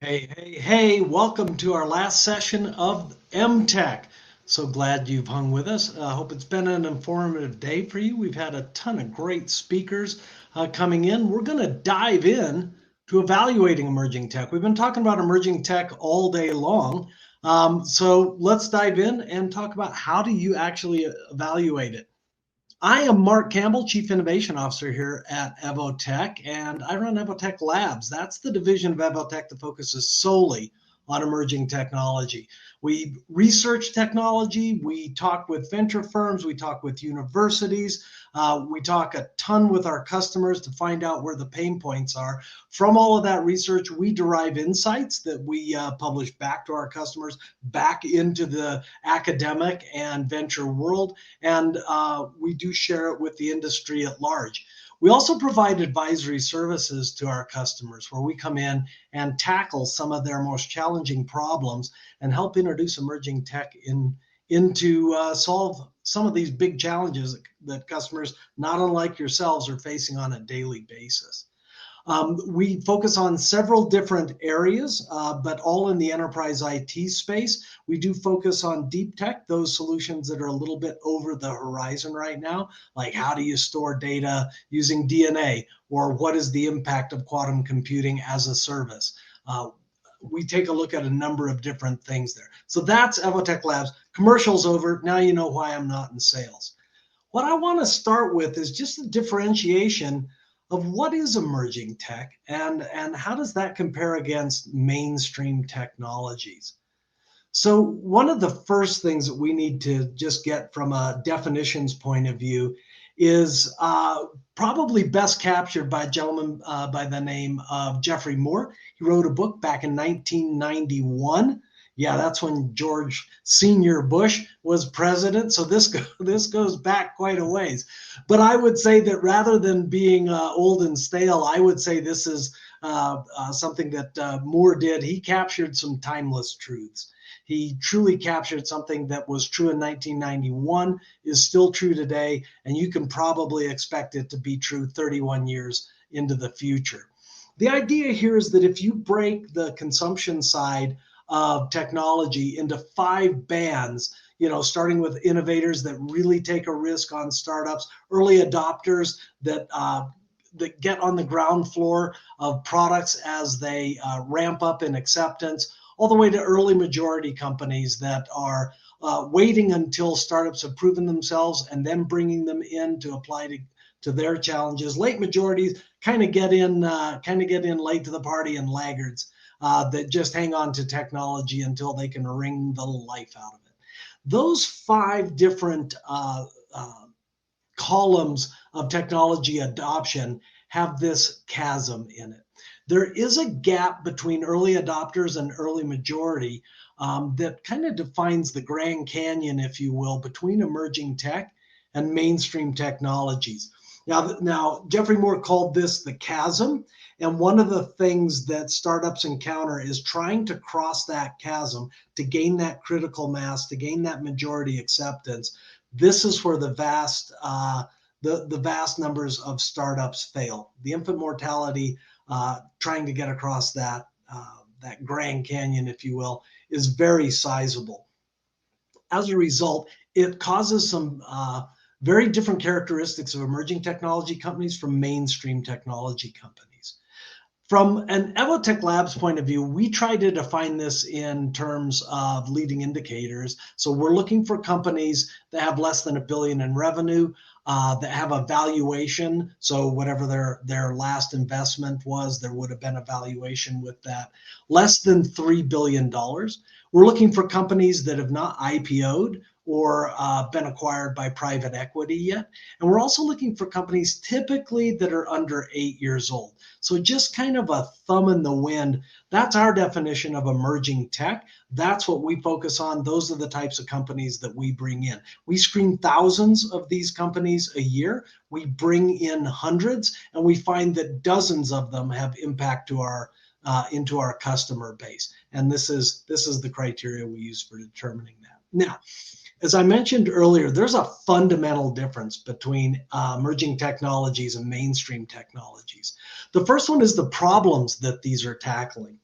Hey, welcome to our last session of EMTech. So glad you've hung with us. I hope it's been an informative day for you. We've had a ton of great speakers coming in. We're going to dive in to evaluating emerging tech. We've been talking about emerging tech all day long. So let's dive in and talk about how do you actually evaluate it. I am Mark Campbell, Chief Innovation Officer here at EVOTEK, and I run EVOTEK Labs. That's the division of EVOTEK that focuses solely on emerging technology. We research technology, we talk with venture firms, we talk with universities, we talk a ton with our customers to find out where the pain points are. From all of that research, we derive insights that we publish back to our customers, back into the academic and venture world, and we do share it with the industry at large. We also provide advisory services to our customers where we come in and tackle some of their most challenging problems and help introduce emerging tech into solve some of these big challenges that customers, not unlike yourselves, are facing on a daily basis. We focus on several different areas, but all in the enterprise IT space. We do focus on deep tech, those solutions that are a little bit over the horizon right now, like how do you store data using DNA, or what is the impact of quantum computing as a service? We take a look at a number of different things there. So that's EVOTEK Labs. Commercial's over. Now you know why I'm not in sales. What I want to start with is just a differentiation of what is emerging tech and how does that compare against mainstream technologies. So one of the first things that we need to just get from a definitions point of view is probably best captured by a gentleman by the name of Geoffrey Moore. He wrote a book back in 1991. Yeah, that's when George Senior Bush was president. So this goes back quite a ways. But I would say that rather than being old and stale, I would say this is something that Moore did. He captured some timeless truths. He truly captured something that was true in 1991, is still true today, and you can probably expect it to be true 31 years into the future. The idea here is that if you break the consumption side of technology into 5 bands, starting with innovators that really take a risk on startups, early adopters that get on the ground floor of products as they ramp up in acceptance, all the way to early majority companies that are waiting until startups have proven themselves and then bringing them in to apply to their challenges. Late majorities kind of get in late to the party, and laggards that just hang on to technology until they can wring the life out of it. Those 5 different columns of technology adoption have this chasm in it. There is a gap between early adopters and early majority that kind of defines the Grand Canyon, if you will, between emerging tech and mainstream technologies. Now, Geoffrey Moore called this the chasm. And one of the things that startups encounter is trying to cross that chasm to gain that critical mass, to gain that majority acceptance. This is where the vast numbers of startups fail. The infant mortality trying to get across that Grand Canyon, if you will, is very sizable. As a result, it causes some very different characteristics of emerging technology companies from mainstream technology companies. From an EVOTEK Labs point of view, we try to define this in terms of leading indicators. So we're looking for companies that have less than $1 billion in revenue, that have a valuation. So whatever their last investment was, there would have been a valuation with that, less than $3 billion. We're looking for companies that have not IPO'd or been acquired by private equity yet. And we're also looking for companies typically that are under 8 years old. So just kind of a thumb in the wind. That's our definition of emerging tech. That's what we focus on. Those are the types of companies that we bring in. We screen thousands of these companies a year. We bring in hundreds, and we find that dozens of them have impact to our into our customer base. And this is the criteria we use for determining that. Now, as I mentioned earlier, there's a fundamental difference between emerging technologies and mainstream technologies. The first one is the problems that these are tackling.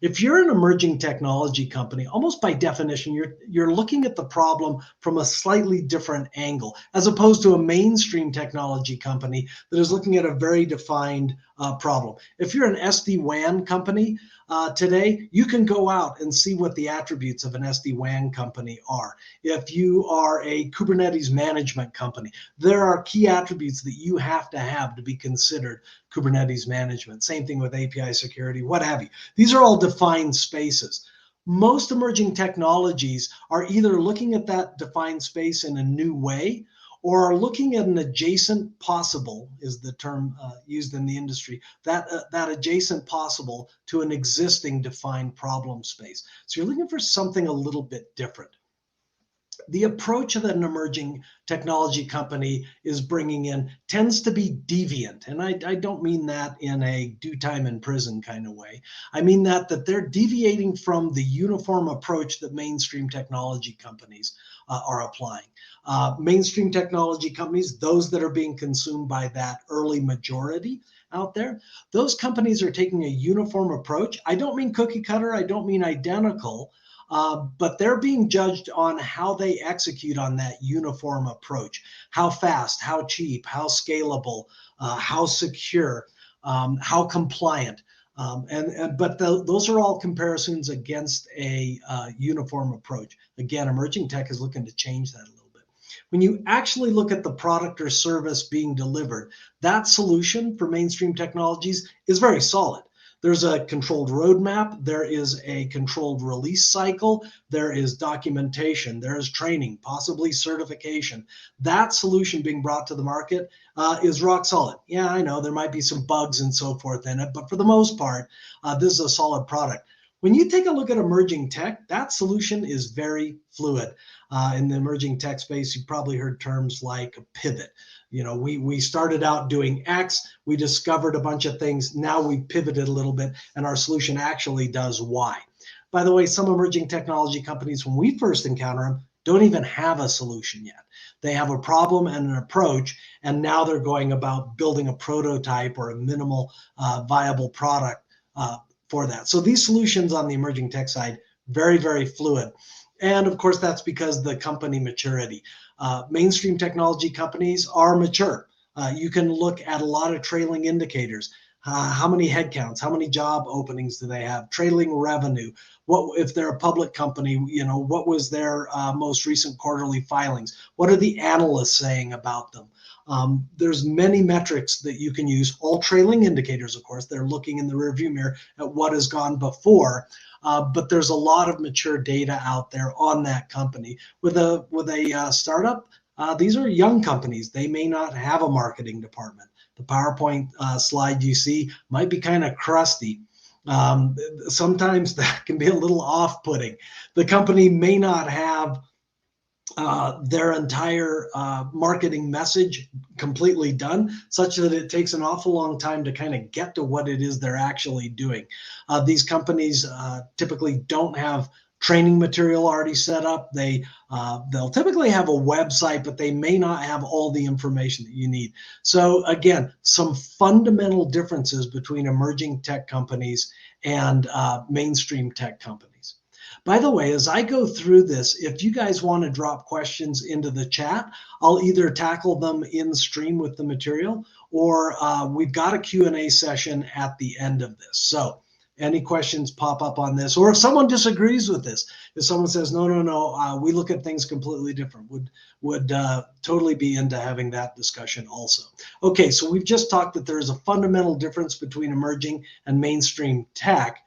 If you're an emerging technology company, almost by definition, you're looking at the problem from a slightly different angle, as opposed to a mainstream technology company that is looking at a very defined problem. If you're an SD-WAN company today, you can go out and see what the attributes of an SD-WAN company are. If you are a Kubernetes management company, there are key attributes that you have to be considered Kubernetes management. Same thing with API security, what have you. These are all defined spaces. Most emerging technologies are either looking at that defined space in a new way, or are looking at an adjacent possible, is the term used in the industry, that adjacent possible to an existing defined problem space. So you're looking for something a little bit different. The approach that an emerging technology company is bringing in tends to be deviant. And I don't mean that in a do time in prison kind of way. I mean that they're deviating from the uniform approach that mainstream technology companies are applying. Mainstream technology companies, those that are being consumed by that early majority out there, those companies are taking a uniform approach. I don't mean cookie cutter, I don't mean identical, but they're being judged on how they execute on that uniform approach. How fast, how cheap, how scalable, how secure, how compliant. But those are all comparisons against a uniform approach. Again, emerging tech is looking to change that a little bit. When you actually look at the product or service being delivered, that solution for mainstream technologies is very solid. There's a controlled roadmap. There is a controlled release cycle. There is documentation. There is training, possibly certification. That solution being brought to the market is rock solid. Yeah, I know there might be some bugs and so forth in it, but for the most part, this is a solid product. When you take a look at emerging tech, that solution is very fluid. In the emerging tech space, you've probably heard terms like a pivot. You know, we started out doing X, we discovered a bunch of things, now we pivoted a little bit, and our solution actually does Y. By the way, some emerging technology companies, when we first encounter them, don't even have a solution yet. They have a problem and an approach, and now they're going about building a prototype or a minimal viable product for that. So these solutions on the emerging tech side, very, very fluid. And of course, that's because the company maturity. Mainstream technology companies are mature. You can look at a lot of trailing indicators. How many headcounts? How many job openings do they have? Trailing revenue. What if they're a public company? You know, what was their most recent quarterly filings? What are the analysts saying about them? There's many metrics that you can use. All trailing indicators, of course. They're looking in the rearview mirror at what has gone before. But there's a lot of mature data out there on that company. With a startup, these are young companies. They may not have a marketing department. The PowerPoint slide you see might be kind of crusty. Sometimes that can be a little off-putting. The company may not have their entire marketing message completely done, such that it takes an awful long time to kind of get to what it is they're actually doing. These companies typically don't have training material already set up. They'll typically have a website, but they may not have all the information that you need. So again, some fundamental differences between emerging tech companies and mainstream tech companies. By the way, as I go through this, if you guys want to drop questions into the chat, I'll either tackle them in stream with the material, or we've got a Q&A session at the end of this. So any questions pop up on this, or if someone disagrees with this, if someone says, no, we look at things completely different, would totally be into having that discussion also. Okay, so we've just talked that there is a fundamental difference between emerging and mainstream tech.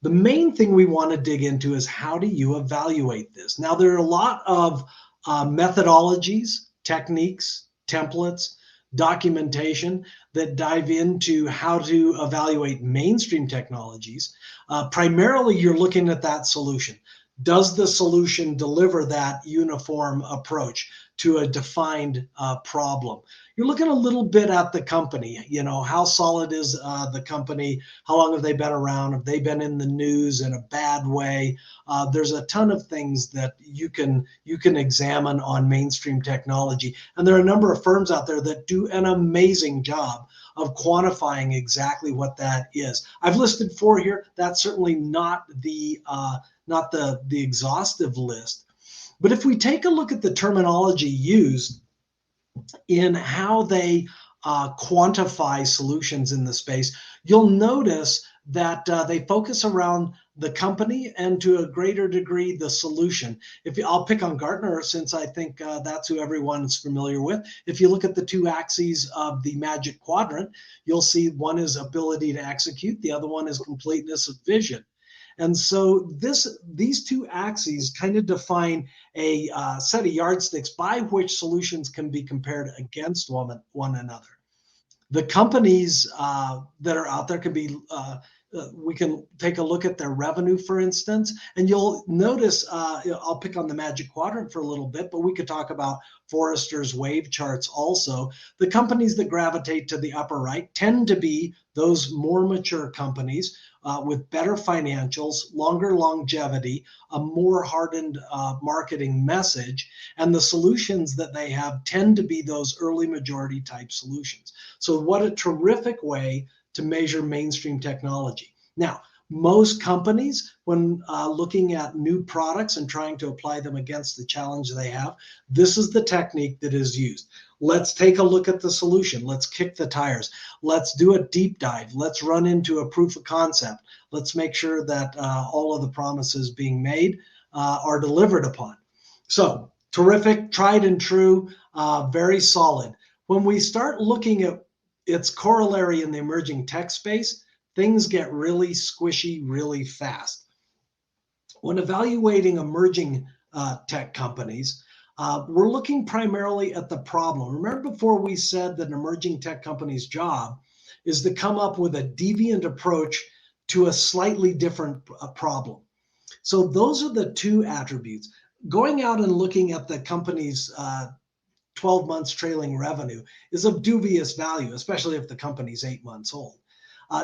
The main thing we want to dig into is, how do you evaluate this? Now, there are a lot of methodologies, techniques, templates, documentation that dive into how to evaluate mainstream technologies. Primarily, you're looking at that solution. Does the solution deliver that uniform approach? to a defined problem. You're looking a little bit at the company, how solid is the company? How long have they been around? Have they been in the news in a bad way? There's a ton of things that you can examine on mainstream technology. And there are a number of firms out there that do an amazing job of quantifying exactly what that is. I've listed 4 here. That's certainly not the exhaustive list. But if we take a look at the terminology used in how they quantify solutions in the space, you'll notice that they focus around the company and to a greater degree the solution. I'll pick on Gartner since I think that's who everyone is familiar with. If you look at the 2 axes of the Magic Quadrant, you'll see one is ability to execute, the other one is completeness of vision. And so these 2 axes kind of define a set of yardsticks by which solutions can be compared against one another. The companies that are out there can be, we can take a look at their revenue, for instance, and you'll notice, I'll pick on the Magic Quadrant for a little bit, but we could talk about Forrester's wave charts also. The companies that gravitate to the upper right tend to be those more mature companies with better financials, longer longevity, a more hardened marketing message, and the solutions that they have tend to be those early majority type solutions. So what a terrific way to measure mainstream technology. Now, most companies, when looking at new products and trying to apply them against the challenge they have, this is the technique that is used. Let's take a look at the solution. Let's kick the tires. Let's do a deep dive. Let's run into a proof of concept. Let's make sure that all of the promises being made are delivered upon. So terrific, tried and true, very solid. When we start looking at its corollary in the emerging tech space, things get really squishy really fast. When evaluating emerging tech companies, we're looking primarily at the problem. Remember before we said that an emerging tech company's job is to come up with a deviant approach to a slightly different problem. So those are the 2 attributes. Going out and looking at the company's 12 months trailing revenue is of dubious value, especially if the company's 8 months old.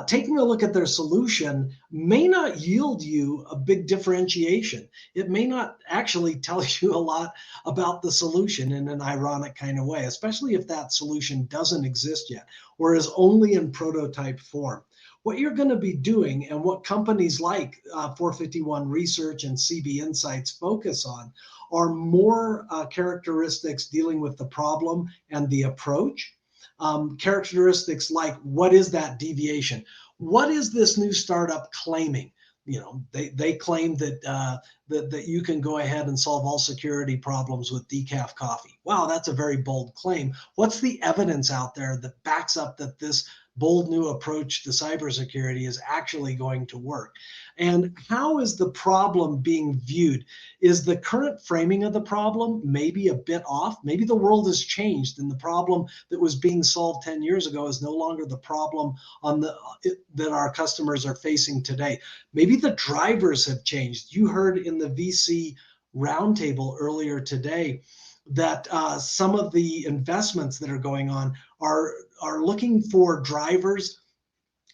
Taking a look at their solution may not yield you a big differentiation. It may not actually tell you a lot about the solution in an ironic kind of way, especially if that solution doesn't exist yet or is only in prototype form. What you're going to be doing and what companies like 451 Research and CB Insights focus on are more characteristics dealing with the problem and the approach. Characteristics like, what is that deviation? What is this new startup claiming? They claim that that you can go ahead and solve all security problems with decaf coffee. Wow, that's a very bold claim. What's the evidence out there that backs up that this bold new approach to cybersecurity is actually going to work? And how is the problem being viewed? Is the current framing of the problem maybe a bit off? Maybe the world has changed and the problem that was being solved 10 years ago is no longer the problem that our customers are facing today. Maybe the drivers have changed. You heard in the VC roundtable earlier today that some of the investments that are going on are looking for drivers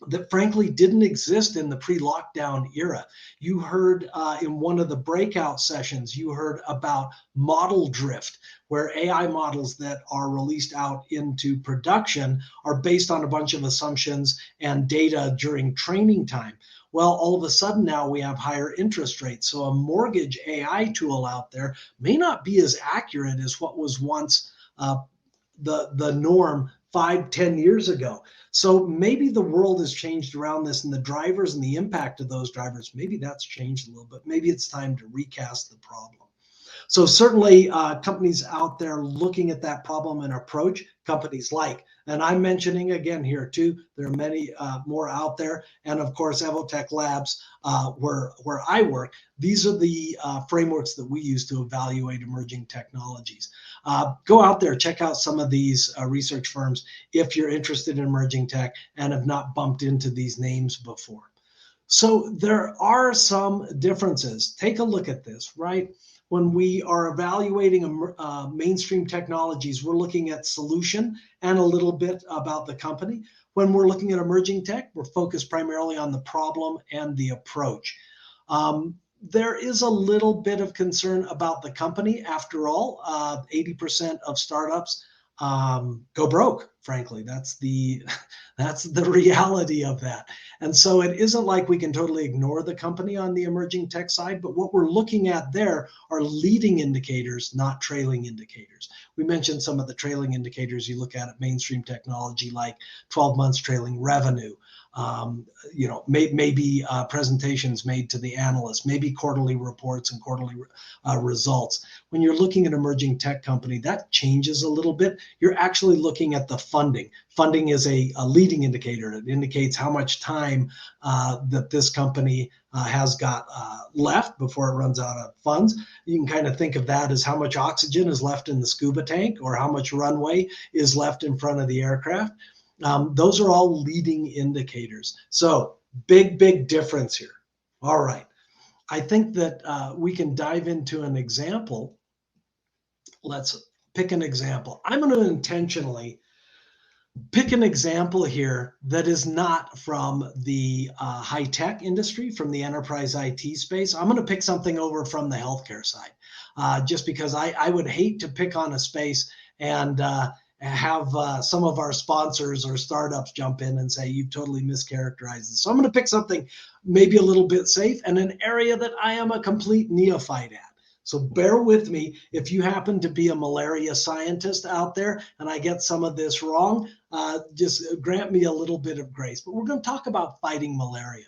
that frankly didn't exist in the pre-lockdown era. You heard in one of the breakout sessions, you heard about model drift, where AI models that are released out into production are based on a bunch of assumptions and data during training time. Well, all of a sudden now we have higher interest rates. So a mortgage AI tool out there may not be as accurate as what was once the norm 5-10 years ago. So maybe the world has changed around this, and the drivers and the impact of those drivers, maybe that's changed a little bit. Maybe it's time to recast the problem. So certainly companies out there looking at that problem and approach, companies like, and I'm mentioning again here too, there are many more out there. And of course, EVOTEK Labs, where I work, these are the frameworks that we use to evaluate emerging technologies. Go out there, check out some of these research firms if you're interested in emerging tech and have not bumped into these names before. So there are some differences. Take a look at this, right? When we are evaluating mainstream technologies, we're looking at solution and a little bit about the company. When we're looking at emerging tech, we're focused primarily on the problem and the approach. There is a little bit of concern about the company. After all, 80% of startups go broke. Frankly, that's the reality of that. And so it isn't like we can totally ignore the company on the emerging tech side, but what we're looking at there are leading indicators, not trailing indicators. We mentioned some of the trailing indicators you look at mainstream technology, like 12 months trailing revenue. Maybe presentations made to the analysts, maybe quarterly reports and quarterly results. When you're looking at emerging tech company, that changes a little bit. You're actually looking at the funding. Funding is a leading indicator. It indicates how much time that this company has got left before it runs out of funds. You can kind of think of that as how much oxygen is left in the scuba tank or how much runway is left in front of the aircraft. Those are all leading indicators. So big difference here. All right. I think that we can dive into an example. Let's pick an example. I'm going to intentionally pick an example here that is not from the high-tech industry, from the enterprise IT space. I'm going to pick something over from the healthcare side, just because I would hate to pick on a space and have some of our sponsors or startups jump in and say, you've totally mischaracterized this. So I'm going to pick something maybe a little bit safe and an area that I am a complete neophyte at. So bear with me if you happen to be a malaria scientist out there and I get some of this wrong, just grant me a little bit of grace. But we're going to talk about fighting malaria.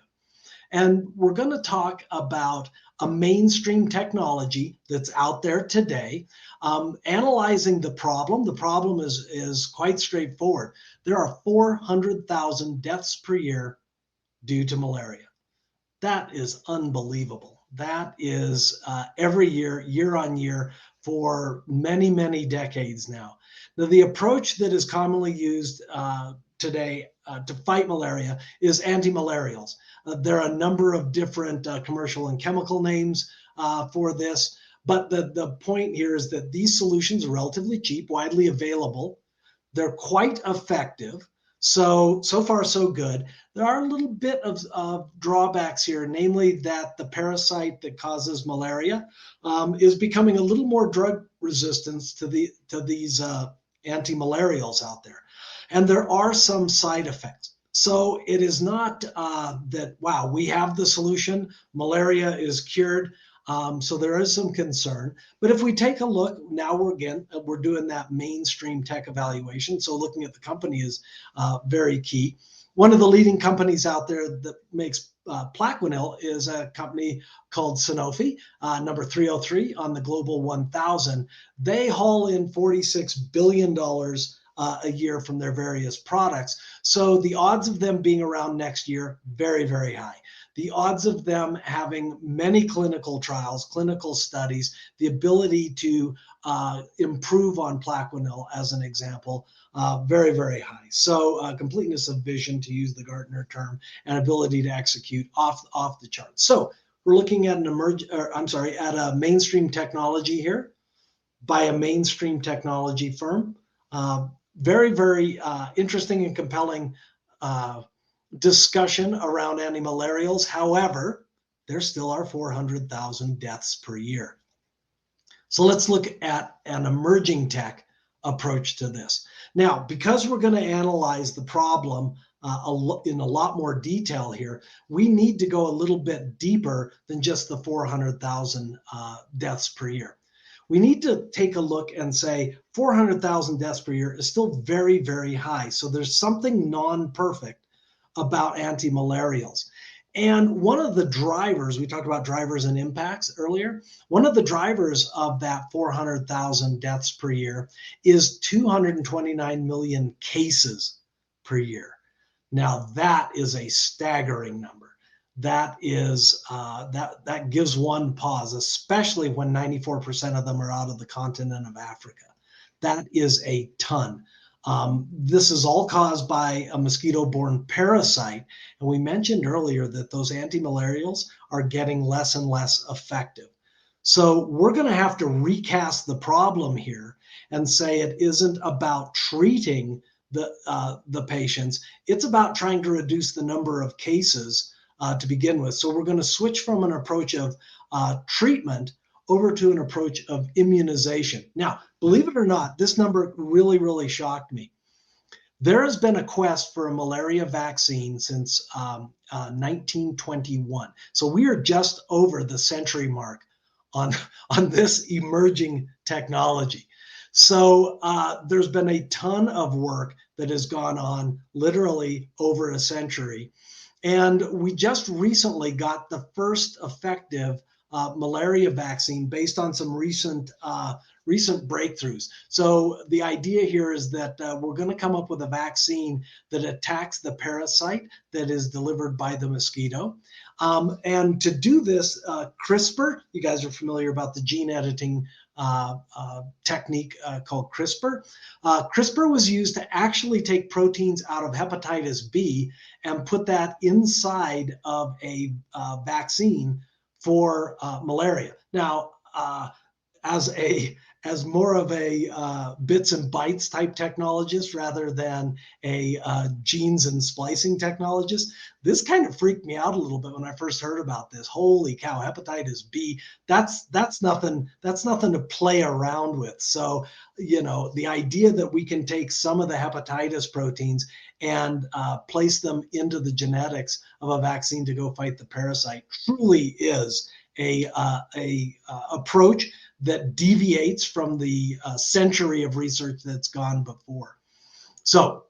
And we're going to talk about a mainstream technology that's out there today, analyzing the problem. The problem is quite straightforward. There are 400,000 deaths per year due to malaria. That is unbelievable. That is every year on year for many decades now. Now, the approach that is commonly used today to fight malaria is antimalarials. There are a number of different commercial and chemical names for this, but the point here is that these solutions are relatively cheap, widely available. They're quite effective. So far, so good. There are a little bit of drawbacks here, namely that the parasite that causes malaria is becoming a little more drug resistant to these antimalarials out there. And there are some side effects. So it is not that, wow, we have the solution, malaria is cured. So there is some concern. But if we take a look, now we're doing that mainstream tech evaluation. So looking at the company is very key. One of the leading companies out there that makes Plaquenil is a company called Sanofi, number 303 on the Global 1000. They haul in $46 billion a year from their various products. So the odds of them being around next year, very high. The odds of them having many clinical trials, clinical studies, the ability to improve on Plaquenil as an example, very high. So completeness of vision, to use the Gartner term, and ability to execute off the charts. So we're looking at at a mainstream technology here by a mainstream technology firm. Very interesting and compelling discussion around antimalarials. However, there still are 400,000 deaths per year. So let's look at an emerging tech approach to this. Now, because we're going to analyze the problem in a lot more detail here, we need to go a little bit deeper than just the 400,000 deaths per year. We need to take a look and say 400,000 deaths per year is still very high. So there's something non-perfect about antimalarials. And one of the drivers, we talked about drivers and impacts earlier, one of the drivers of that 400,000 deaths per year is 229 million cases per year. Now that is a staggering number. That is that gives one pause, especially when 94% of them are out of the continent of Africa. That is a ton. This is all caused by a mosquito-borne parasite. And we mentioned earlier that those antimalarials are getting less and less effective. So we're going to have to recast the problem here and say it isn't about treating the patients. It's about trying to reduce the number of cases to begin with. So we're going to switch from an approach of treatment over to an approach of immunization. Now, believe it or not, this number really, really shocked me. There has been a quest for a malaria vaccine since 1921. So we are just over the century mark on, on this emerging technology. So there's been a ton of work that has gone on literally over a century. And we just recently got the first effective malaria vaccine based on some recent breakthroughs. So the idea here is that we're going to come up with a vaccine that attacks the parasite that is delivered by the mosquito. And to do this, CRISPR, you guys are familiar about the gene editing technique called CRISPR. CRISPR was used to actually take proteins out of hepatitis B and put that inside of a vaccine for malaria. Now, as more of a bits and bytes type technologist rather than a genes and splicing technologist, this kind of freaked me out a little bit when I first heard about this. Holy cow, hepatitis B, that's nothing to play around with. So, the idea that we can take some of the hepatitis proteins and place them into the genetics of a vaccine to go fight the parasite truly is a approach that deviates from the century of research that's gone before. So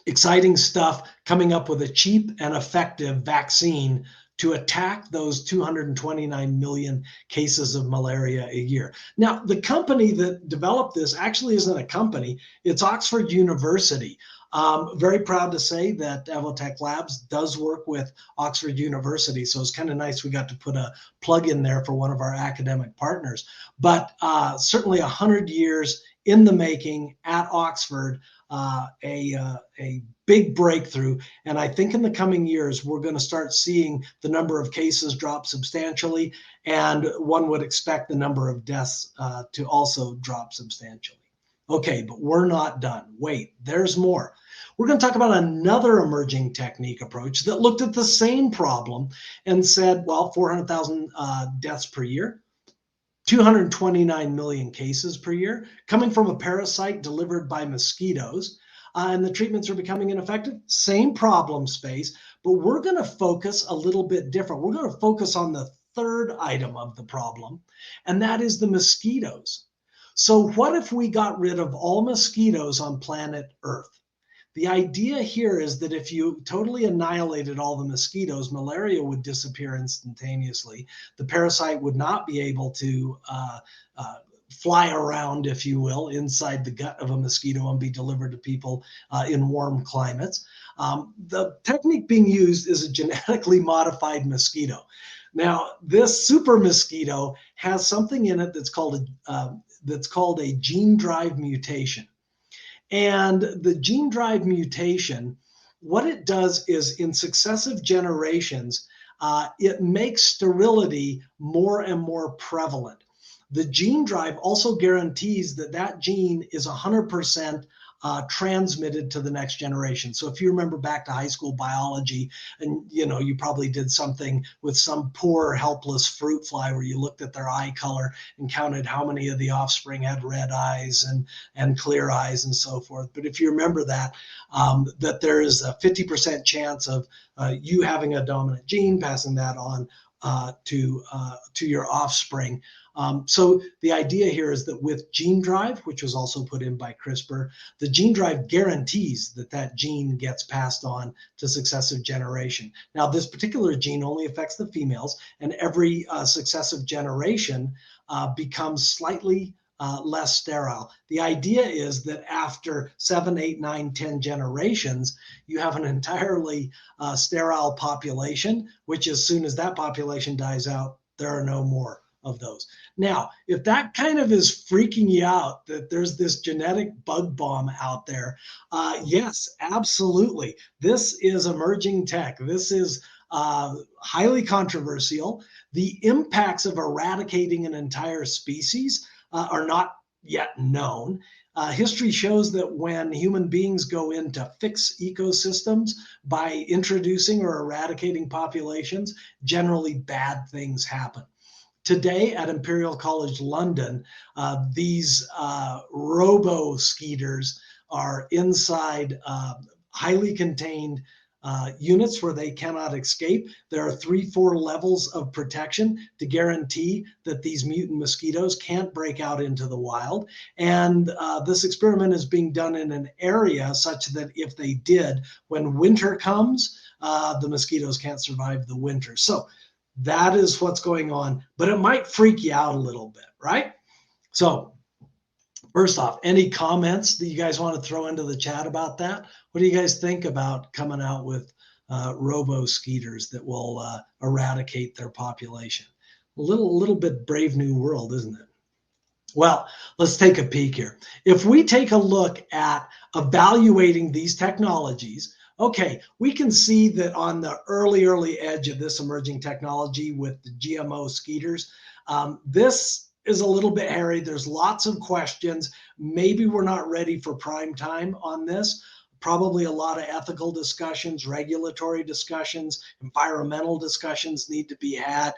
exciting stuff, coming up with a cheap and effective vaccine to attack those 229 million cases of malaria a year. Now, the company that developed this actually isn't a company, it's Oxford University. Very proud to say that EVOTEK Labs does work with Oxford University, so it's kind of nice we got to put a plug in there for one of our academic partners. But certainly 100 years in the making at Oxford, a big breakthrough. And I think in the coming years, we're going to start seeing the number of cases drop substantially, and one would expect the number of deaths to also drop substantially. Okay, but we're not done. Wait, there's more. We're going to talk about another emerging technique approach that looked at the same problem and said, well, 400,000 deaths per year, 229 million cases per year, coming from a parasite delivered by mosquitoes, and the treatments are becoming ineffective. Same problem space, but we're going to focus a little bit different. We're going to focus on the third item of the problem, and that is the mosquitoes. So what if we got rid of all mosquitoes on planet Earth? The idea here is that if you totally annihilated all the mosquitoes, malaria would disappear instantaneously. The parasite would not be able to fly around, if you will, inside the gut of a mosquito and be delivered to people in warm climates. The technique being used is a genetically modified mosquito. Now, this super mosquito has something in it that's called a gene drive mutation. And the gene drive mutation, what it does is in successive generations, it makes sterility more and more prevalent. The gene drive also guarantees that that gene is 100% transmitted to the next generation. So if you remember back to high school biology, and you probably did something with some poor helpless fruit fly where you looked at their eye color and counted how many of the offspring had red eyes and clear eyes and so forth. But if you remember that there is a 50% chance of you having a dominant gene, passing that on to your offspring. So the idea here is that with gene drive, which was also put in by CRISPR, the gene drive guarantees that that gene gets passed on to successive generation. Now, this particular gene only affects the females, and every successive generation becomes slightly less sterile. The idea is that after 7, 8, 9, 10 generations, you have an entirely sterile population, which as soon as that population dies out, there are no more of those. Now, if that kind of is freaking you out, that there's this genetic bug bomb out there, yes, absolutely. This is emerging tech. This is highly controversial. The impacts of eradicating an entire species are not yet known. History shows that when human beings go in to fix ecosystems by introducing or eradicating populations, generally bad things happen. Today at Imperial College London, these robo-skeeters are inside highly contained units where they cannot escape. There are 3-4 levels of protection to guarantee that these mutant mosquitoes can't break out into the wild. And this experiment is being done in an area such that if they did, when winter comes, the mosquitoes can't survive the winter. So that is what's going on, but it might freak you out a little bit, right? So first off, any comments that you guys want to throw into the chat about that? What do you guys think about coming out with robo-skeeters that will eradicate their population? A little bit brave new world, isn't it? Well, let's take a peek here. If we take a look at evaluating these technologies, okay, we can see that on the early edge of this emerging technology with the GMO skeeters, this is a little bit hairy. There's lots of questions. Maybe we're not ready for prime time on this. Probably a lot of ethical discussions, regulatory discussions, environmental discussions need to be had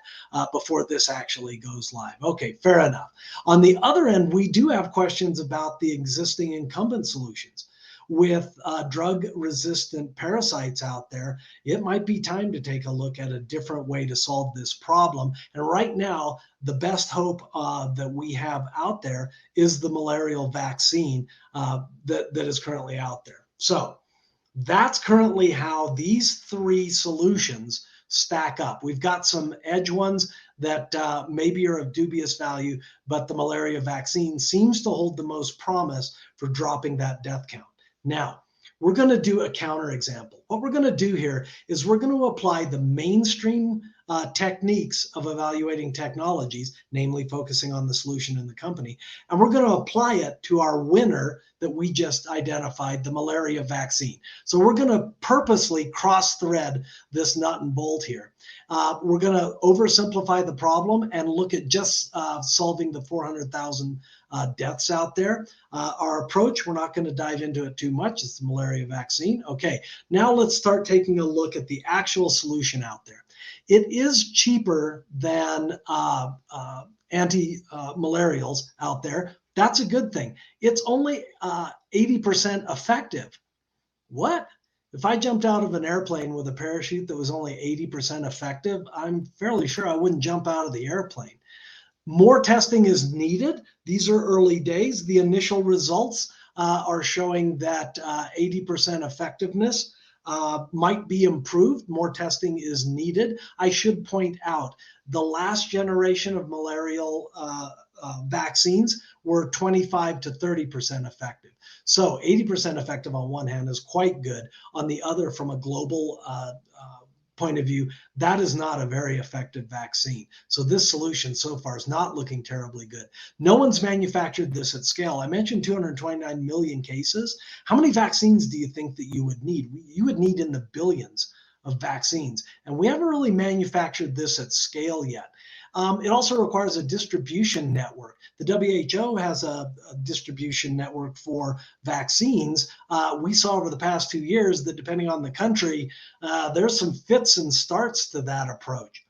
before this actually goes live. Okay, fair enough. On the other end, we do have questions about the existing incumbent solutions. With drug-resistant parasites out there, it might be time to take a look at a different way to solve this problem. And right now, the best hope that we have out there is the malarial vaccine that is currently out there. So that's currently how these 3 solutions stack up. We've got some edge ones that maybe are of dubious value, but the malaria vaccine seems to hold the most promise for dropping that death count. Now, we're going to do a counterexample. What we're going to do here is we're going to apply the mainstream techniques of evaluating technologies, namely focusing on the solution in the company, and we're going to apply it to our winner that we just identified, the malaria vaccine. So we're going to purposely cross-thread this nut and bolt here. We're going to oversimplify the problem and look at just solving the 400,000 deaths out there. Our approach, we're not going to dive into it too much. It's the malaria vaccine. Okay, now let's start taking a look at the actual solution out there. It is cheaper than anti-malarials out there. That's a good thing. It's only 80% effective. What? If I jumped out of an airplane with a parachute that was only 80% effective, I'm fairly sure I wouldn't jump out of the airplane. More testing is needed. These are early days. The initial results are showing that 80% effectiveness might be improved. More testing is needed. I should point out the last generation of malarial vaccines were 25 to 30% effective. So 80% effective on one hand is quite good. On the other, from a global point of view, that is not a very effective vaccine. So this solution so far is not looking terribly good. No one's manufactured this at scale. I mentioned 229 million cases. How many vaccines do you think that you would need? You would need in the billions of vaccines. And we haven't really manufactured this at scale yet. It also requires a distribution network. The WHO has a distribution network for vaccines. We saw over the past 2 years that depending on the country, there's some fits and starts to that approach.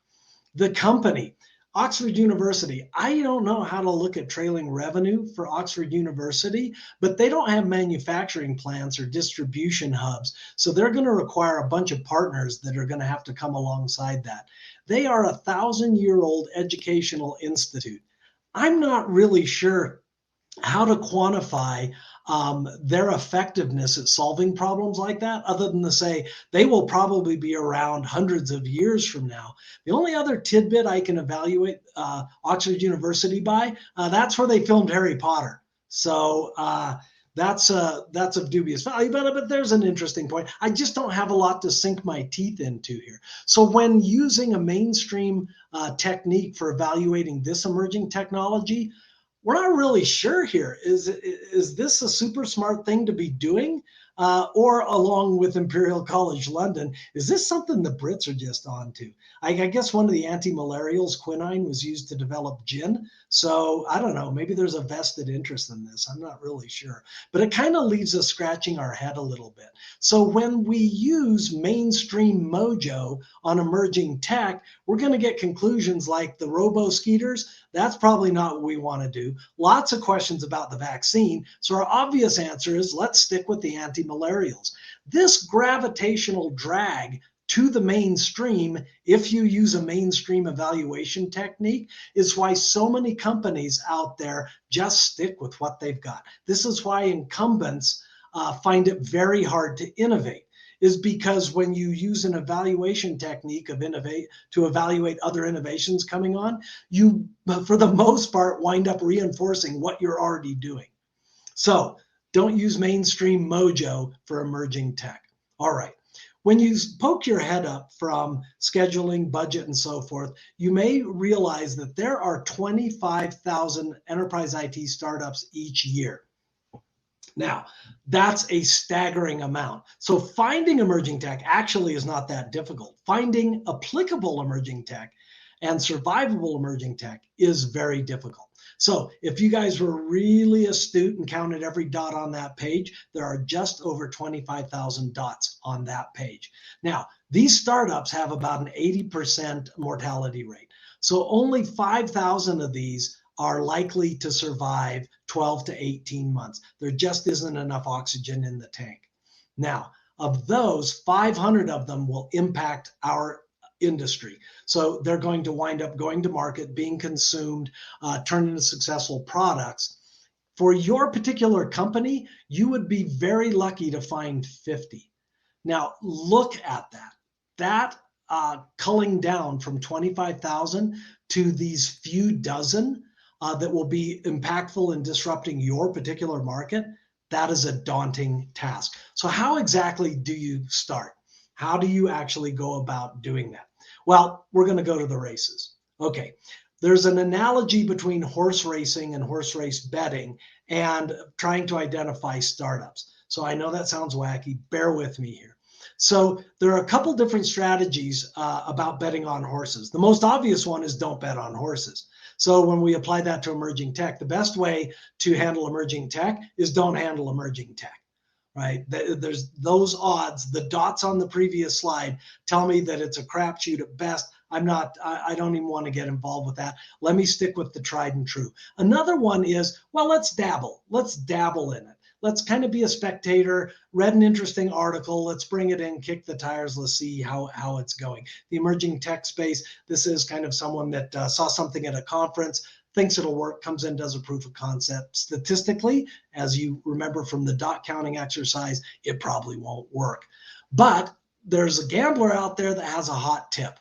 The company, Oxford University, I don't know how to look at trailing revenue for Oxford University, but they don't have manufacturing plants or distribution hubs. So they're going to require a bunch of partners that are going to have to come alongside that. They are a 1,000-year-old educational institute. I'm not really sure how to quantify their effectiveness at solving problems like that, other than to say they will probably be around hundreds of years from now. The only other tidbit I can evaluate Oxford University by, that's where they filmed Harry Potter. So that's of dubious value, but there's an interesting point. I just don't have a lot to sink my teeth into here. So when using a mainstream technique for evaluating this emerging technology, we're not really sure here. Is this a super smart thing to be doing? or along with Imperial College London, is this something the Brits are just on to? I guess one of the anti-malarials, quinine, was used to develop gin. So I don't know, maybe there's a vested interest in this. I'm not really sure. But it kind of leaves us scratching our head a little bit. So when we use mainstream mojo on emerging tech, we're going to get conclusions like the robo-skeeters. That's probably not what we want to do. Lots of questions about the vaccine. So our obvious answer is let's stick with the anti-malarials. This gravitational drag to the mainstream, if you use a mainstream evaluation technique, is why so many companies out there just stick with what they've got. This is why incumbents find it very hard to innovate, is because when you use an evaluation technique of to evaluate other innovations coming on, you, for the most part, wind up reinforcing what you're already doing. So don't use mainstream mojo for emerging tech. All right. When you poke your head up from scheduling, budget, and so forth, you may realize that there are 25,000 enterprise IT startups each year. Now, that's a staggering amount. So finding emerging tech actually is not that difficult. Finding applicable emerging tech and survivable emerging tech is very difficult. So if you guys were really astute and counted every dot on that page, there are just over 25,000 dots on that page. Now, these startups have about an 80% mortality rate. So only 5,000 of these are likely to survive 12 to 18 months. There just isn't enough oxygen in the tank. Now, of those, 500 of them will impact our industry. So they're going to wind up going to market, being consumed, turned into successful products. For your particular company, you would be very lucky to find 50. Now, look at that. That culling down from 25,000 to these few dozen that will be impactful in disrupting your particular market, that is a daunting task. So how exactly do you start? How do you actually go about doing that? Well, we're going to go to the races. Okay, there's an analogy between horse racing and horse race betting and trying to identify startups. So I know that sounds wacky. Bear with me here. So there are a couple different strategies about betting on horses. The most obvious one is don't bet on horses. So when we apply that to emerging tech, the best way to handle emerging tech is don't handle emerging tech, right? There's those odds. The dots on the previous slide tell me that it's a crapshoot at best. I don't even want to get involved with that. Let me stick with the tried and true. Another one is, well, let's dabble. Let's dabble in it. Let's kind of be a spectator, read an interesting article, let's bring it in, kick the tires, let's see how it's going. The emerging tech space, this is kind of someone that saw something at a conference, thinks it'll work, comes in, does a proof of concept. Statistically, as you remember from the dot counting exercise, it probably won't work. But there's a gambler out there that has a hot tip.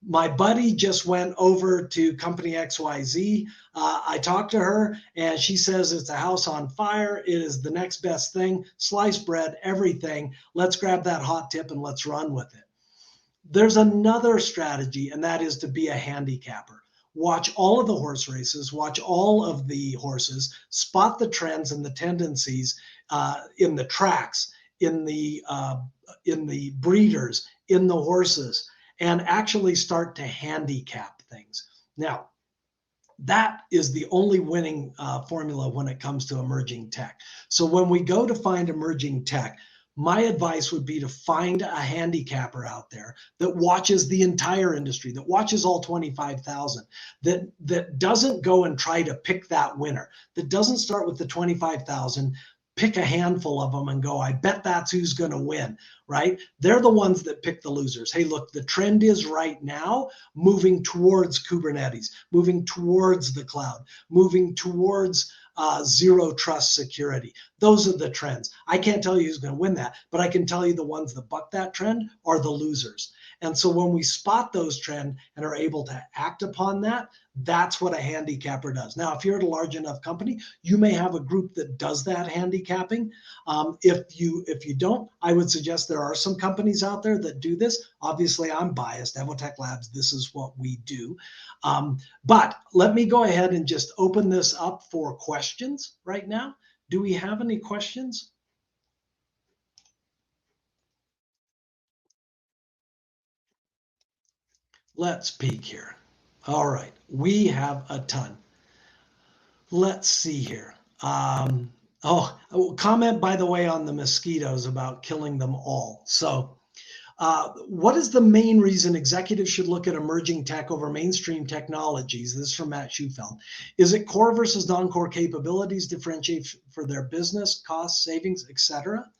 My buddy just went over to company XYZ. I talked to her and she says it's a house on fire. It is the next best thing, sliced bread, everything. Let's grab that hot tip and let's run with it. There's another strategy, and that is to be a handicapper. Watch all of the horse races, watch all of the horses, spot the trends and the tendencies in the tracks, in the breeders, in the horses, and actually start to handicap things. Now, that is the only winning formula when it comes to emerging tech. So when we go to find emerging tech, my advice would be to find a handicapper out there that watches the entire industry, that watches all 25,000, that doesn't go and try to pick that winner, that doesn't start with the 25,000, pick a handful of them and go, I bet that's who's going to win, right? They're the ones that pick the losers. Hey, look, the trend is right now moving towards Kubernetes, moving towards the cloud, moving towards zero trust security. Those are the trends. I can't tell you who's going to win that, but I can tell you the ones that buck that trend are the losers. And so when we spot those trends and are able to act upon that, that's what a handicapper does. Now, if you're at a large enough company, you may have a group that does that handicapping. If you don't, I would suggest there are some companies out there that do this. Obviously, I'm biased. EVOTEK Labs, this is what we do. But let me go ahead and just open this up for questions right now. Do we have any questions? Let's peek here. All right, we have a ton. Let's see here. Comment, by the way, on the mosquitoes about killing them all. So what is the main reason executives should look at emerging tech over mainstream technologies? This is from Matt Schufeld. Is it core versus non-core capabilities differentiate for their business, cost, savings, etc.?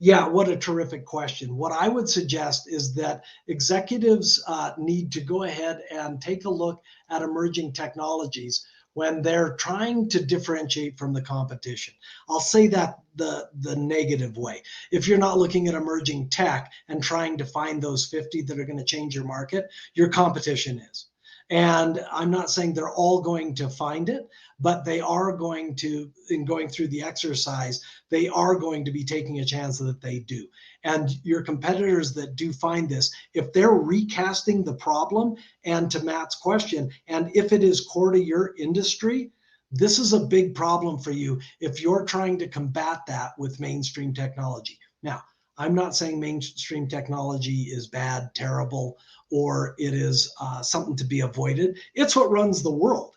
Yeah, what a terrific question. What I would suggest is that executives need to go ahead and take a look at emerging technologies when they're trying to differentiate from the competition. I'll say that the negative way. If you're not looking at emerging tech and trying to find those 50 that are going to change your market, your competition is. And I'm not saying they're all going to find it, but they are going to, in going through the exercise, they are going to be taking a chance that they do. And your competitors that do find this, if they're recasting the problem, and to Matt's question, and if it is core to your industry, this is a big problem for you if you're trying to combat that with mainstream technology. Now, I'm not saying mainstream technology is bad, terrible, or it is something to be avoided. It's what runs the world.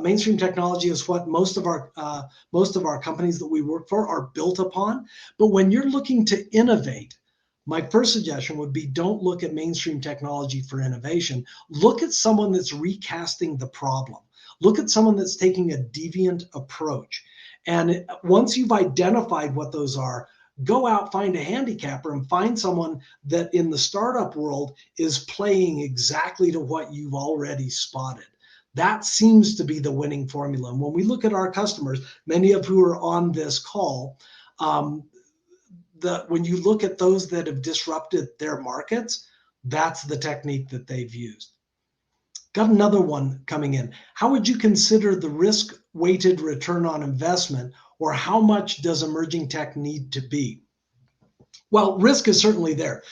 Mainstream technology is what most of our companies that we work for are built upon. But when you're looking to innovate, my first suggestion would be don't look at mainstream technology for innovation. Look at someone that's recasting the problem. Look at someone that's taking a deviant approach. And once you've identified what those are, go out, find a handicapper, and find someone that in the startup world is playing exactly to what you've already spotted. That seems to be the winning formula. And when we look at our customers, many of who are on this call, when you look at those that have disrupted their markets, that's the technique that they've used. Got another one coming in. How would you consider the risk-weighted return on investment, or how much does emerging tech need to be? Well, risk is certainly there.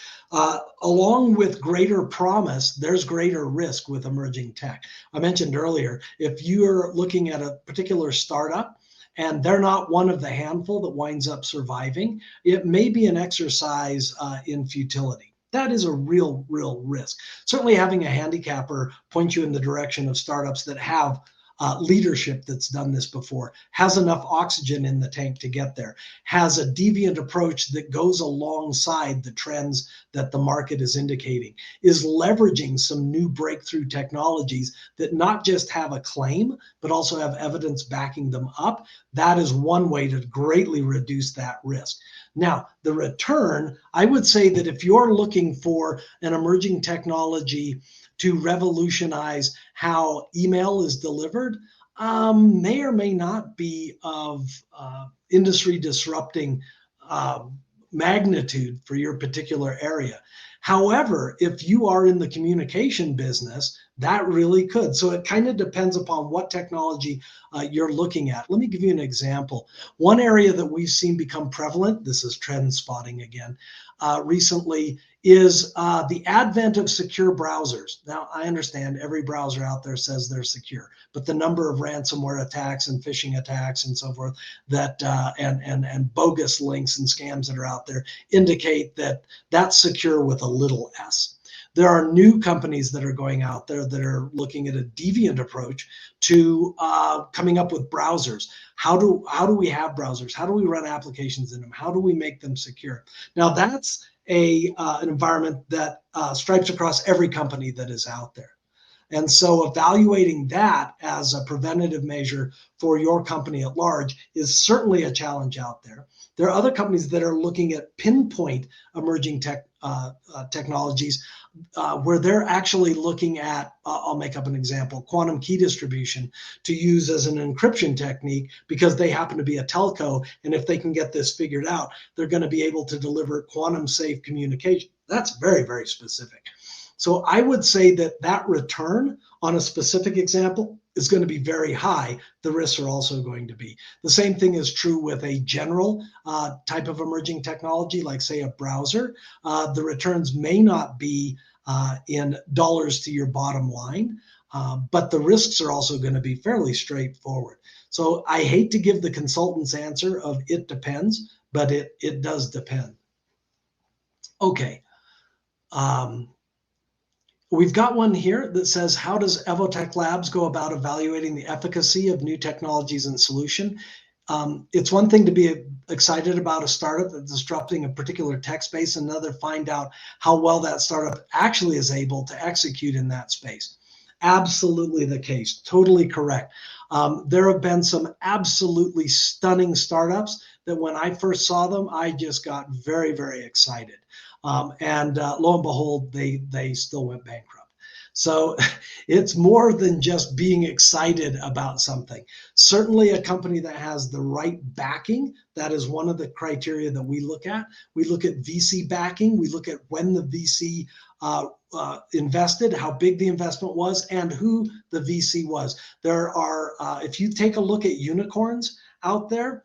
Along with greater promise, there's greater risk with emerging tech. I mentioned earlier, if you're looking at a particular startup and they're not one of the handful that winds up surviving, it may be an exercise in futility. That is a real risk. Certainly having a handicapper point you in the direction of startups that have leadership that's done this before, has enough oxygen in the tank to get there, has a deviant approach that goes alongside the trends that the market is indicating, is leveraging some new breakthrough technologies that not just have a claim, but also have evidence backing them up. That is one way to greatly reduce that risk. Now, the return, I would say that if you're looking for an emerging technology to revolutionize how email is delivered, may or may not be of industry disrupting magnitude for your particular area. However, if you are in the communication business, that really could. So it kind of depends upon what technology you're looking at. Let me give you an example. One area that we've seen become prevalent, this is trend spotting again, recently, is the advent of secure browsers. Now, I understand every browser out there says they're secure, but the number of ransomware attacks and phishing attacks and so forth that and bogus links and scams that are out there indicate that that's secure with a little s. There are new companies that are going out there that are looking at a deviant approach to coming up with browsers. How do we have browsers? How do we run applications in them? How do we make them secure? Now, that's an environment that stripes across every company that is out there. And so evaluating that as a preventative measure for your company at large is certainly a challenge out there. There are other companies that are looking at pinpoint emerging technologies where they're actually looking at, I'll make up an example, quantum key distribution to use as an encryption technique because they happen to be a telco. And if they can get this figured out, they're going to be able to deliver quantum safe communication. That's very specific. So I would say that return on a specific example is going to be very high. The risks are also going to be. The same thing is true with a general type of emerging technology, like say a browser. The returns may not be in dollars to your bottom line, but the risks are also going to be fairly straightforward. So I hate to give the consultant's answer of it depends, but it does depend. Okay. We've got one here that says, how does EVOTEK Labs go about evaluating the efficacy of new technologies and solution? It's one thing to be excited about a startup that's disrupting a particular tech space, and another find out how well that startup actually is able to execute in that space. Absolutely the case. Totally correct. There have been some absolutely stunning startups that when I first saw them, I just got very, very excited. And lo and behold, they still went bankrupt. So it's more than just being excited about something. Certainly a company that has the right backing, that is one of the criteria that we look at. We look at VC backing. We look at when the VC invested, how big the investment was, and who the VC was. There are, if you take a look at unicorns out there,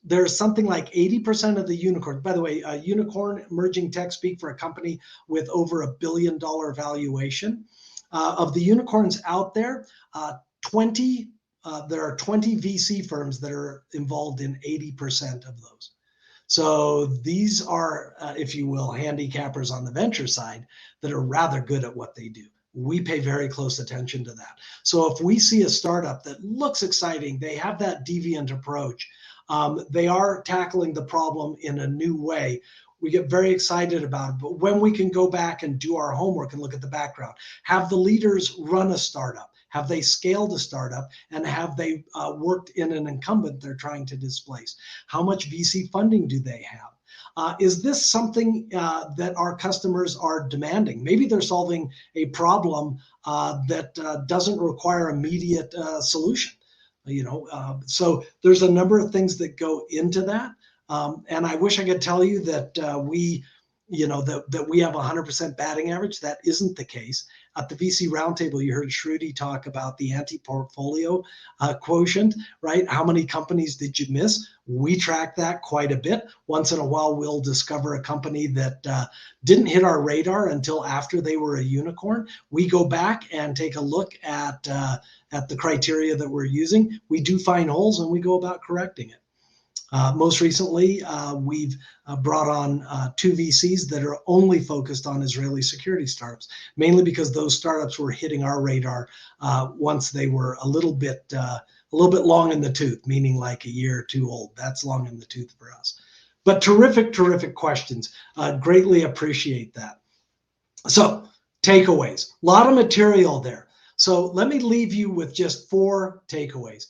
there's something like 80% of the unicorns. By the way, a unicorn, emerging tech speak for a company with over $1 billion valuation. Of the unicorns out there, there are 20 VC firms that are involved in 80% of those. So these are, if you will, handicappers on the venture side that are rather good at what they do. We pay very close attention to that. So if we see a startup that looks exciting, they have that deviant approach, they are tackling the problem in a new way, we get very excited about it. But when we can go back and do our homework and look at the background, have the leaders run a startup? Have they scaled a startup? And have they worked in an incumbent they're trying to displace? How much VC funding do they have? Is this something that our customers are demanding? Maybe they're solving a problem that doesn't require immediate solution. So there's a number of things that go into that. And I wish I could tell you that we have 100% batting average. That isn't the case. At the VC roundtable, you heard Shruti talk about the anti-portfolio quotient, right? How many companies did you miss? We track that quite a bit. Once in a while, we'll discover a company that didn't hit our radar until after they were a unicorn. We go back and take a look at the criteria that we're using. We do find holes and we go about correcting it. Most recently, we've brought on 2 VCs that are only focused on Israeli security startups, mainly because those startups were hitting our radar once they were a little bit long in the tooth, meaning like a year or two old. That's long in the tooth for us. But terrific, terrific questions. Greatly appreciate that. So takeaways, a lot of material there. So let me leave you with just 4 takeaways.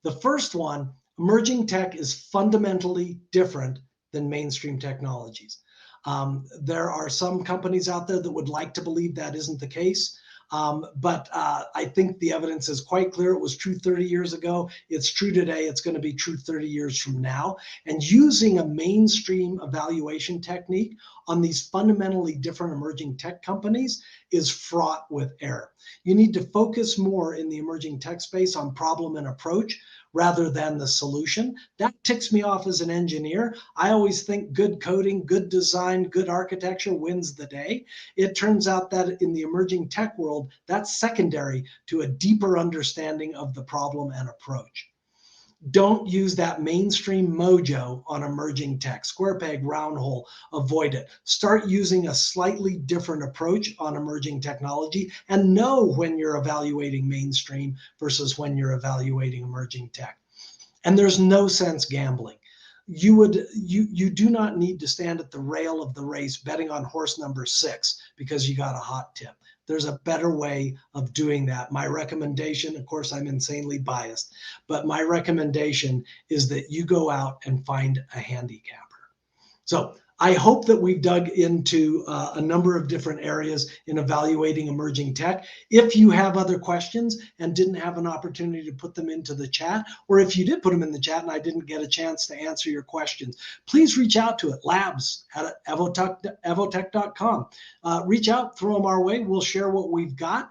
The first one, emerging tech is fundamentally different than mainstream technologies. There are some companies out there that would like to believe that isn't the case. But I think the evidence is quite clear. It was true 30 years ago. It's true today. It's going to be true 30 years from now. And using a mainstream evaluation technique on these fundamentally different emerging tech companies is fraught with error. You need to focus more in the emerging tech space on problem and approach rather than the solution. That ticks me off as an engineer. I always think good coding, good design, good architecture wins the day. It turns out that in the emerging tech world, that's secondary to a deeper understanding of the problem and approach. Don't use that mainstream mojo on emerging tech. Square peg, round hole, avoid it. Start using a slightly different approach on emerging technology and know when you're evaluating mainstream versus when you're evaluating emerging tech. And there's no sense gambling. You do not need to stand at the rail of the race betting on horse number 6 because you got a hot tip. There's a better way of doing that. My recommendation, of course, I'm insanely biased, but my recommendation is that you go out and find a handicapper. So I hope that we've dug into a number of different areas in evaluating emerging tech. If you have other questions and didn't have an opportunity to put them into the chat, or if you did put them in the chat and I didn't get a chance to answer your questions, please reach out to it, labs@evotek.com. Reach out, throw them our way. We'll share what we've got.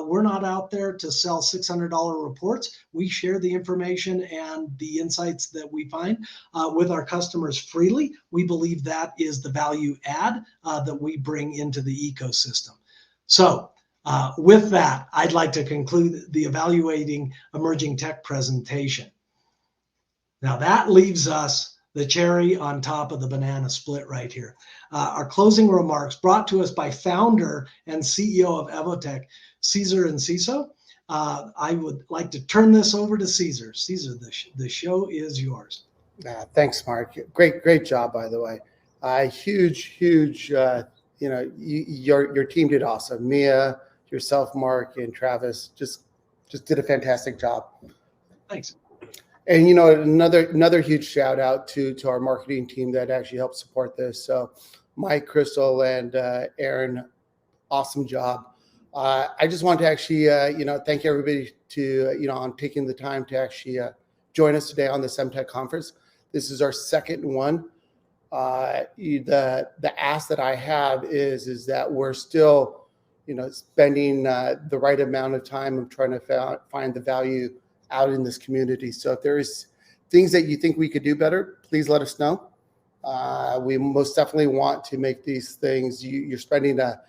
We're not out there to sell $600 reports. We share the information and the insights that we find with our customers freely. We believe that is the value add that we bring into the ecosystem. So with that, I'd like to conclude the Evaluating Emerging Tech presentation. Now that leaves us the cherry on top of the banana split right here. Our closing remarks brought to us by founder and CEO of EVOTEK, Cesar Enciso. I would like to turn this over to Cesar. Cesar, the show is yours. Thanks, Mark. Great job, by the way. Huge. Your team did awesome. Mia, yourself, Mark, and Travis just did a fantastic job. Thanks. And another huge shout out to our marketing team that actually helped support this. So Mike, Crystal, and Aaron, awesome job. I just want to actually thank everybody on taking the time to actually join us today on the EMTEK conference. This is our second one. The ask that I have is that we're still spending the right amount of time of trying to find the value out in this community. So if there's things that you think we could do better, please let us know. We most definitely want to make these things. You're spending a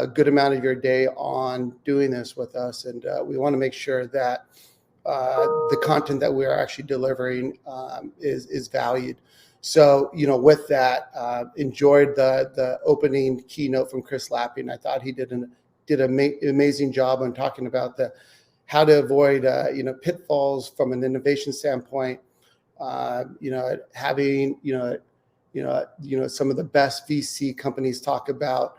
good amount of your day on doing this with us, and we want to make sure that the content that we are actually delivering is valued. So with that, enjoyed the opening keynote from Chris Lapping. I thought he did an amazing job on talking about how to avoid pitfalls from an innovation standpoint. Having some of the best VC companies talk about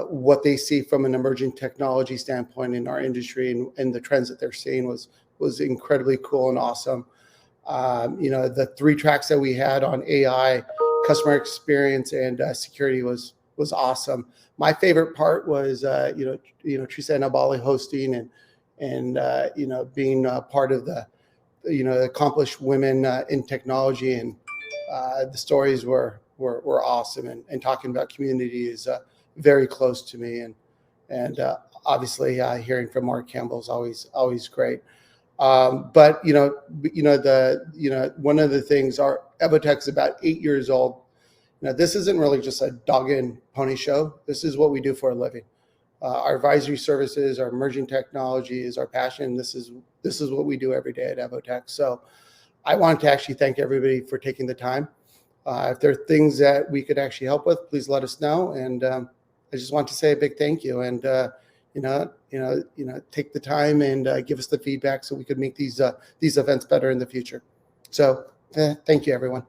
what they see from an emerging technology standpoint in our industry and the trends that they're seeing was incredibly cool and awesome. The 3 tracks that we had on AI, customer experience, and security was awesome. My favorite part was Teresa and Abali hosting and being part of the accomplished women in technology, and the stories were awesome, and talking about community is very close to me, and obviously hearing from Mark Campbell is always great. But one of the things, our EVOTEK is about 8 years old. This isn't really just a dog and pony show. This is what we do for a living. Our advisory services, our emerging technology is our passion. This is what we do every day at EVOTEK. So I wanted to actually thank everybody for taking the time. If there are things that we could actually help with, please let us know. And I just want to say a big thank you. And take the time and give us the feedback so we could make these events better in the future. So thank you, everyone.